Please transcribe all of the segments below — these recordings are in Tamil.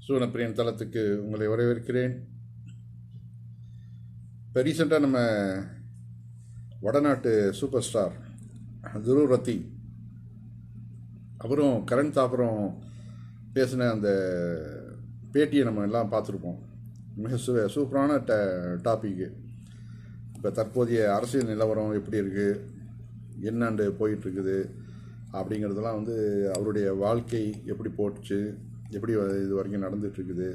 சூனப்பிரியன் தளத்துக்கு உங்களை வரவேற்கிறேன். இப்போ ரீசெண்டாக நம்ம வடநாட்டு சூப்பர் ஸ்டார் துருவ் ரத்தி அவரும் கரண் தாப்பரும் பேசின அந்த பேட்டியை நம்ம எல்லாம் பார்த்துருப்போம். மிக சூப்பரான டாப்பிக்கு. இப்போ தற்போதைய அரசியல் நிலவரம் எப்படி இருக்குது, என்னாண்டு போயிட்டுருக்குது அப்படிங்கிறதெல்லாம் அவருடைய வாழ்க்கை எப்படி போட்டுச்சு, எப்படி இது வரைக்கும் நடந்துகிட்ருக்குது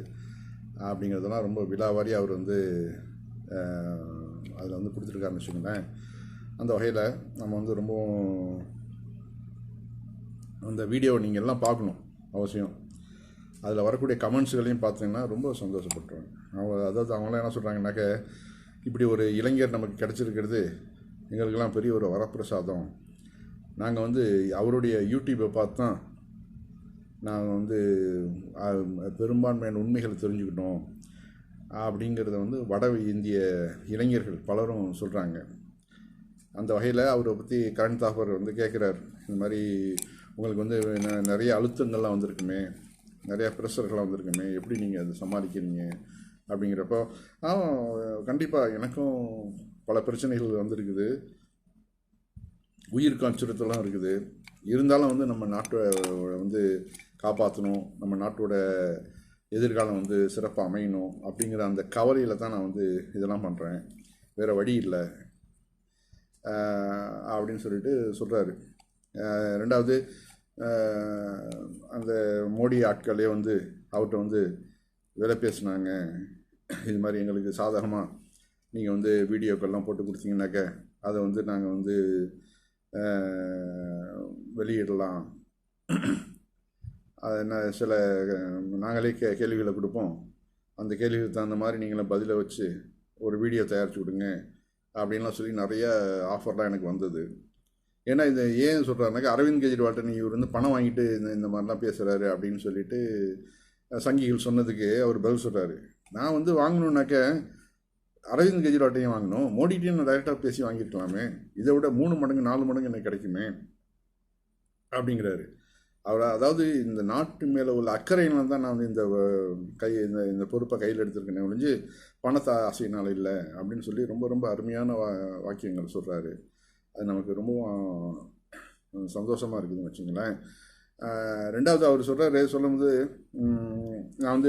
அப்படிங்கிறதெல்லாம் ரொம்ப விலாவாரியாக அவர் அதில் கொடுத்துருக்காருன்னு வச்சுக்கோங்களேன். அந்த வகையில் நம்ம ரொம்ப அந்த வீடியோவை நீங்கள் எல்லாம் பார்க்கணும் அவசியம். அதில் வரக்கூடிய கமெண்ட்ஸுகளையும் பார்த்தீங்கன்னா ரொம்ப சந்தோஷப்பட்டுருவாங்க. அவங்களாம் என்ன சொல்கிறாங்கன்னாக்க, இப்படி ஒரு இளைஞர் நமக்கு கிடச்சிருக்கிறது எங்களுக்கெல்லாம் பெரிய ஒரு வரப்பிரசாதம். நாங்கள் அவருடைய யூடியூப்பை பார்த்து தான் நாங்கள் பெரும்பான்மையான உண்மைகளை தெரிஞ்சுக்கிட்டோம் அப்படிங்கிறத வட இந்திய இளைஞர்கள் பலரும் சொல்கிறாங்க. அந்த வகையில் அவரை பற்றி கரண் தாப்பர் கேட்குறார், இந்த மாதிரி உங்களுக்கு நிறைய அழுத்தங்கள்லாம் வந்திருக்குமே, நிறையா ப்ரெஷர்கள்லாம் வந்திருக்குமே, எப்படி நீங்கள் அதை சமாளிக்கிறீங்க அப்படிங்கிறப்போ, கண்டிப்பாக எனக்கும் பல பிரச்சனைகள் வந்திருக்குது, உயிருக்கு அச்சுறுத்தலாம் இருக்குது. இருந்தாலும் நம்ம நாட்டை காப்பாற்றணும், நம்ம நாட்டோட எதிர்காலம் சிறப்பாக அமையணும் அப்படிங்கிற அந்த கவலையில் தான் நான் இதெல்லாம் பண்ணுறேன், வேறு வழி இல்லை அப்படின்னு சொல்லிட்டு சொல்கிறாரு. ரெண்டாவது, அந்த மோடி ஆட்களே அவர்கிட்ட விலை பேசினாங்க, இது மாதிரி எங்களுக்கு சாதகமாக நீங்கள் வீடியோக்கள்லாம் போட்டு கொடுத்தீங்கன்னாக்க அதை நாங்கள் வெளியிடலாம், அது என்ன சில நாங்களே கேள்விகளை கொடுப்போம், அந்த கேள்விகளுக்கு தகுந்த மாதிரி நீங்களே பதிலை வச்சு ஒரு வீடியோ தயாரித்து கொடுங்க அப்படின்லாம் சொல்லி நிறைய ஆஃபர்லாம் எனக்கு வந்தது. ஏன்னா இது ஏன் சொல்கிறாருனாக்கா, அரவிந்த் கெஜ்ரிவால்கிட்ட இவர் பணம் வாங்கிட்டு இந்த மாதிரிலாம் பேசுகிறாரு அப்படின்னு சொல்லிட்டு சங்கிகள் சொன்னதுக்கு அவர் பதில் சொல்கிறாரு, நான் வாங்கணுன்னாக்க அரவிந்த் கெஜ்ரிவால்ட்டையும் வாங்கணும், மோடிட்டையும் நான் டைரெக்டாக பேசி வாங்கியிருக்கலாமே, இதை விட 3 மடங்கு 4 மடங்கு எனக்கு கிடைக்குமே அப்படிங்கிறாரு. அதாவது இந்த நாட்டு மேலே உள்ள அக்கறையினால் தான் நான் இந்த பொறுப்பை கையில் எடுத்திருக்கேன் ஒழிஞ்சு பணத்தை ஆசையினால் இல்லை அப்படின்னு சொல்லி ரொம்ப ரொம்ப அருமையான வாக்கியங்கள் சொல்கிறாரு. அது நமக்கு ரொம்பவும் சந்தோஷமாக இருக்குதுன்னு வச்சுங்களேன். ரெண்டாவது அவர் சொல்லும்போது, நான்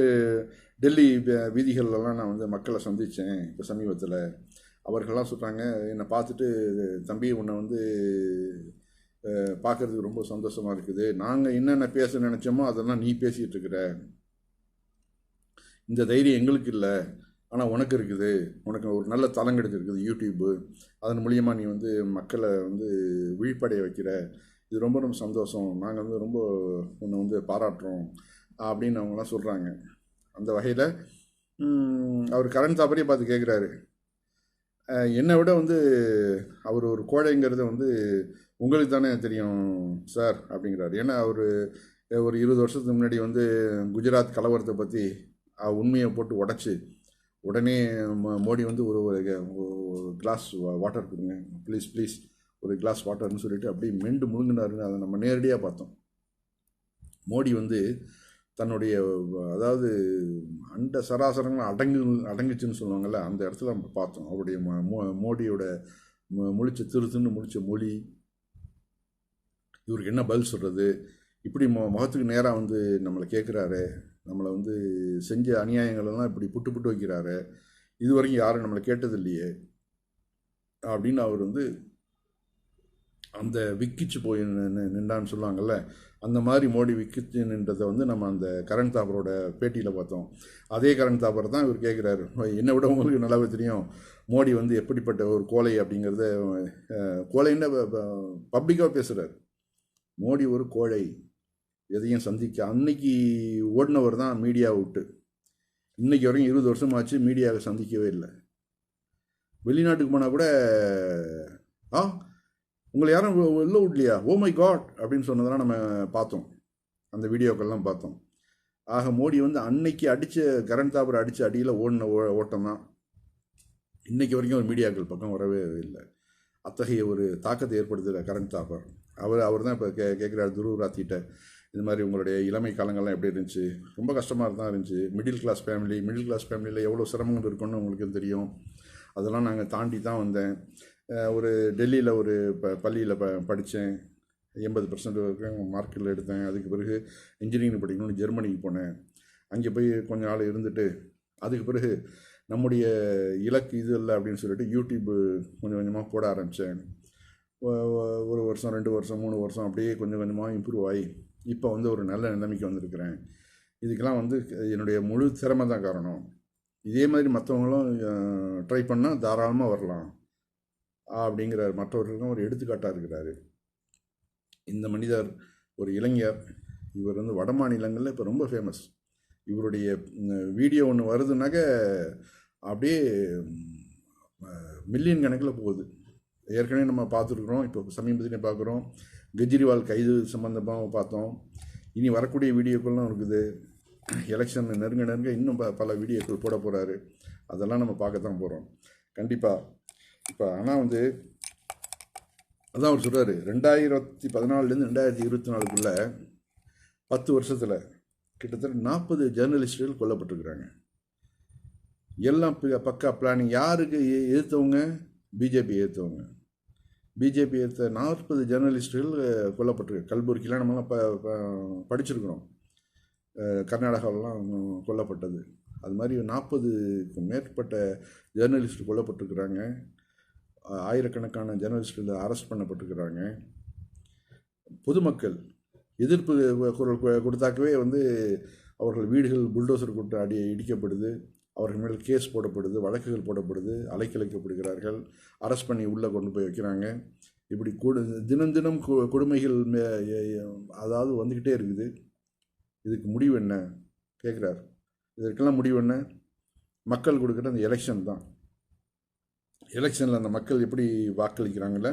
டெல்லி வீதிகள்லாம் நான் மக்களை சந்தித்தேன் இப்போ சமீபத்தில். அவர்கள்லாம் சொல்கிறாங்க, என்னை பார்த்துட்டு, தம்பி உன்னை பார்க்குறதுக்கு ரொம்ப சந்தோஷமாக இருக்குது, நாங்கள் என்னென்ன பேச நினச்சோமோ அதெல்லாம் நீ பேசிகிட்டு இருக்கிற, இந்த தைரியம் எங்களுக்கு இல்லை, ஆனால் உனக்கு இருக்குது, உனக்கு ஒரு நல்ல தளம் கிடைச்சிருக்குது யூடியூப்பு, அதன் மூலியமாக நீ மக்களை விழிப்படைய வைக்கிற, இது ரொம்ப ரொம்ப சந்தோஷம், நாங்கள் ரொம்ப உன்னை பாராட்டுறோம் அப்படின்னு அவங்களாம் சொல்கிறாங்க. அந்த வகையில் அவர் கரண் தாப்பரையே பார்த்து கேட்குறாரு, என்னை விட அவர் ஒரு கோழைங்கிறது உங்களுக்கு தானே தெரியும் சார் அப்படிங்கிறாரு. ஏன்னா அவர் ஒரு 20 வருஷத்துக்கு முன்னாடி குஜராத் கலவரத்தை பற்றி உண்மையை போட்டு உடச்சி உடனே மோடி ஒரு கிளாஸ் வாட்டர் கொடுங்க ப்ளீஸ் ப்ளீஸ், ஒரு கிளாஸ் வாட்டர்னு சொல்லிட்டு அப்படியே மெண்டு முழுங்கினாருன்னு அதை நம்ம நேரடியாக பார்த்தோம். மோடி தன்னுடைய அதாவது அண்ட சராசரங்கள் அடங்குச்சுன்னு சொல்லுவாங்கள்ல, அந்த இடத்துல நம்ம பார்த்தோம். அவருடைய மோடியோட முழிச்ச திருத்துன்னு முழிச்ச மொழி, இவருக்கு என்ன பதில் சொல்கிறது, இப்படி முகத்துக்கு நேராக நம்மளை கேட்குறாரு, நம்மளை செஞ்ச அநியாயங்களெல்லாம் இப்படி புட்டு புட்டு வைக்கிறாரு, இது வரைக்கும் யாரும் நம்மளை கேட்டது இல்லையே அப்படின்னு அவர் அந்த விக்கிச்சு போய் நின்றான்னு சொல்லுவாங்கள்ல, அந்த மாதிரி மோடி விக்கிச்சு நின்றதை நம்ம அந்த கரண் தாப்பரோட பேட்டியில் பார்த்தோம். அதே கரண் தாப்பர் தான் இவர் கேட்குறாரு, என்னை விட உங்களுக்கு நல்லாவே தெரியும் மோடி எப்படிப்பட்ட ஒரு கோழை அப்படிங்கிறத, கோழைன்னு பப்ளிக்காக பேசுகிறார். மோடி ஒரு கோழை, எதையும் சந்திக்க அன்னைக்கு ஓடினவர் தான் மீடியாவை விட்டு, இன்றைக்கி வரைக்கும் 20 வருஷமாச்சு மீடியாவை சந்திக்கவே இல்லை. வெளிநாட்டுக்கு போனால் கூட உங்களை யாரும் வெளில விடலையா, ஓ மை காட் அப்படின்னு சொன்னதெல்லாம் நம்ம பார்த்தோம், அந்த வீடியோக்கள்லாம் பார்த்தோம். ஆக மோடி அன்னைக்கு கரண் தாப்பர் அடித்த அடியில் ஓடின ஓட்டம் தான் இன்றைக்கி வரைக்கும் ஒரு மீடியாக்கள் பக்கம் வரவே இல்லை. அத்தகைய ஒரு தாக்கத்தை ஏற்படுத்துகிற கரண் தாப்பர் அவர் தான் இப்போ கேட்குறாரு துருவ் ராத்திட்ட, இது மாதிரி உங்களுடைய இளமை காலங்கள்லாம் எப்படி இருந்துச்சு. ரொம்ப கஷ்டமாக தான் இருந்துச்சு. மிடில் கிளாஸ் ஃபேமிலியில் எவ்வளோ சிரமங்கள் இருக்குன்னு உங்களுக்கு தெரியும். அதெல்லாம் நாங்கள் தாண்டி தான் வந்தேன். ஒரு டெல்லியில் ஒரு பள்ளியில் படித்தேன். 80% வரைக்கும் மார்க்கில் எடுத்தேன். அதுக்கு பிறகு இன்ஜினியரிங் படிக்கணும்னு ஜெர்மனிக்கு போனேன். அங்கே போய் கொஞ்ச நாள் இருந்துட்டு அதுக்கு பிறகு நம்முடைய இலக்கு இது இல்லை அப்படின்னு சொல்லிட்டு யூடியூப்பு கொஞ்சம் கொஞ்சமாக போட ஆரம்பித்தேன். ஒரு வருஷம் 2 வருஷம் 3 வருஷம் அப்படியே கொஞ்சம் கொஞ்சமாக இம்ப்ரூவ் ஆகி இப்போ வந்து ஒரு நல்ல நிலைமைக்கு வந்திருக்கிறேன். இதுக்கெல்லாம் வந்து என்னுடைய முழு திறமை தான் காரணம். இதே மாதிரி மற்றவங்களும் ட்ரை பண்ணால் தாராளமாக வரலாம் அப்படிங்கிறார். மற்றவர்களுக்கும் ஒரு எடுத்துக்காட்டாக இருக்கிறாரு இந்த மனிதர். ஒரு இளைஞர். இவர் வந்து வட மாநிலங்களில் இப்போ ரொம்ப ஃபேமஸ். இவருடைய வீடியோ ஒன்று வருதுனாக்க அப்படியே மில்லியன் கணக்கில் போகுது. ஏற்கனவே நம்ம பார்த்துருக்குறோம். இப்போ சமீபத்திலே பார்க்குறோம். கெஜ்ரிவால் கைது சம்மந்தமாக பார்த்தோம். இனி வரக்கூடிய வீடியோக்கள்லாம் இருக்குது. எலெக்ஷன் நெருங்க இன்னும் பல வீடியோக்கள் போட போகிறாரு. அதெல்லாம் நம்ம பார்க்கத்தான் போகிறோம் கண்டிப்பாக. இப்போ ஆனால் வந்து அதான் அவர் சொல்கிறாரு, 2014 2024 10 வருஷத்தில் கிட்டத்தட்ட 40 ஜேர்னலிஸ்டுகள் கொல்லப்பட்டிருக்கிறாங்க. எல்லாம் பக்கா பிளானிங். யாருக்கு எதிர்த்தவங்க? பிஜேபி எதிர்த்தவங்க. பிஜேபி எதிர்த்த 40 ஜேர்னலிஸ்டுகள் கொல்லப்பட்டிருக்கு. கல்புர்கிலாம் நம்மளாம் படிச்சிருக்கிறோம். கர்நாடகாவெலாம் கொல்லப்பட்டது. அது மாதிரி 40க்கும் மேற்பட்ட ஜேர்னலிஸ்ட் கொல்லப்பட்டிருக்கிறாங்க. ஆயிரக்கணக்கான ஜேர்னலிஸ்டில் அரெஸ்ட் பண்ணப்பட்டிருக்கிறாங்க. பொதுமக்கள் எதிர்ப்பு குரல் கொடுத்தாக்கவே வந்து அவர்கள் வீடுகள் புல்டோசர் கொண்டு இடிக்கப்படுது. அவர்கள் மேல் கேஸ் போடப்படுது, வழக்குகள் போடப்படுது, அலைக்கழிக்கப்படுகிறார்கள், அரெஸ்ட் பண்ணி உள்ளே கொண்டு போய் வைக்கிறாங்க. இப்படி தினம் கொடுமைகள் அதாவது வந்துக்கிட்டே இருக்குது. இதுக்கு முடிவு என்ன கேட்குறார். இதற்கெல்லாம் முடிவு என்ன? மக்கள் கொடுக்குற அந்த எலெக்ஷன் தான். எலெக்ஷனில் அந்த மக்கள் எப்படி வாக்களிக்கிறாங்கள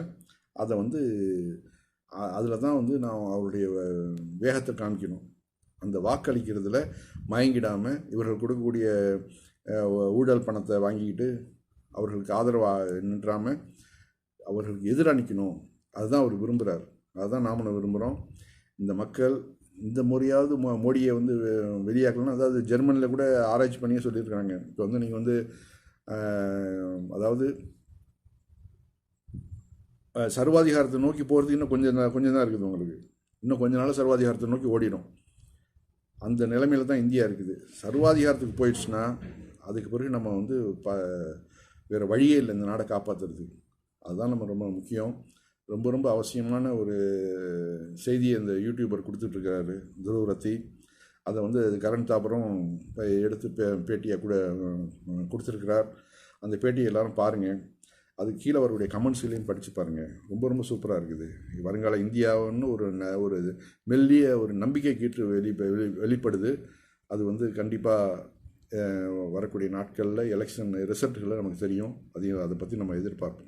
அதை வந்து அதில் தான் வந்து நான் அவருடைய வேகத்தை காமிக்கணும். அந்த வாக்களிக்கிறதுல மயங்கிடாமல் இவர்கள் கொடுக்கக்கூடிய ஊழல் பணத்தை வாங்கிக்கிட்டு அவர்களுக்கு ஆதரவாக நின்றாமல் அவர்களுக்கு எதிராக நிற்கணும். அதுதான் அவர் விரும்புகிறார். அதுதான் நாமளும் விரும்புகிறோம். இந்த மக்கள் இந்த முறையாவது மோடியை வந்து வெளியாக்கணும். அதாவது ஜெர்மனியில் கூட ஆராய்ச்சி பண்ணியே சொல்லியிருக்காங்க. இப்போ வந்து நீங்கள் வந்து அதாவது சர்வாதிகாரத்தை நோக்கி போகிறதுக்கு இன்னும் கொஞ்சம் தான் இருக்குது. உங்களுக்கு இன்னும் கொஞ்ச நாள் சர்வாதிகாரத்தை நோக்கி ஓடிடும். அந்த நிலைமையில் தான் இந்தியா இருக்குது. சர்வாதிகாரத்துக்கு போயிடுச்சுன்னா அதுக்கு பிறகு நம்ம வந்து வேறு வழியே இல்லை இந்த நாடை காப்பாற்றுறதுக்கு. அதுதான் நம்ம ரொம்ப முக்கியம். ரொம்ப அவசியமான ஒரு செய்தியை இந்த யூடியூபர் கொடுத்துட்ருக்கிறாரு, துருவ் ரத்தி. அதை வந்து கரண் தாப்பரும் எடுத்து பேட்டியாக கூட கொடுத்துருக்கிறார். அந்த பேட்டியை எல்லோரும் பாருங்கள். அது கீழே அவருடைய கமெண்ட்ஸ்லையும் படித்து பாருங்கள். ரொம்ப சூப்பராக இருக்குது. வருங்கால இந்தியாவுன்னு ஒரு மெல்லிய ஒரு நம்பிக்கை கீற்று வெளிப்படுது. அது வந்து கண்டிப்பாக வரக்கூடிய நாட்களில் எலெக்ஷன் ரிசல்ட்டுகளை நமக்கு தெரியும். அதை பற்றி நம்ம எதிர்பார்ப்போம்.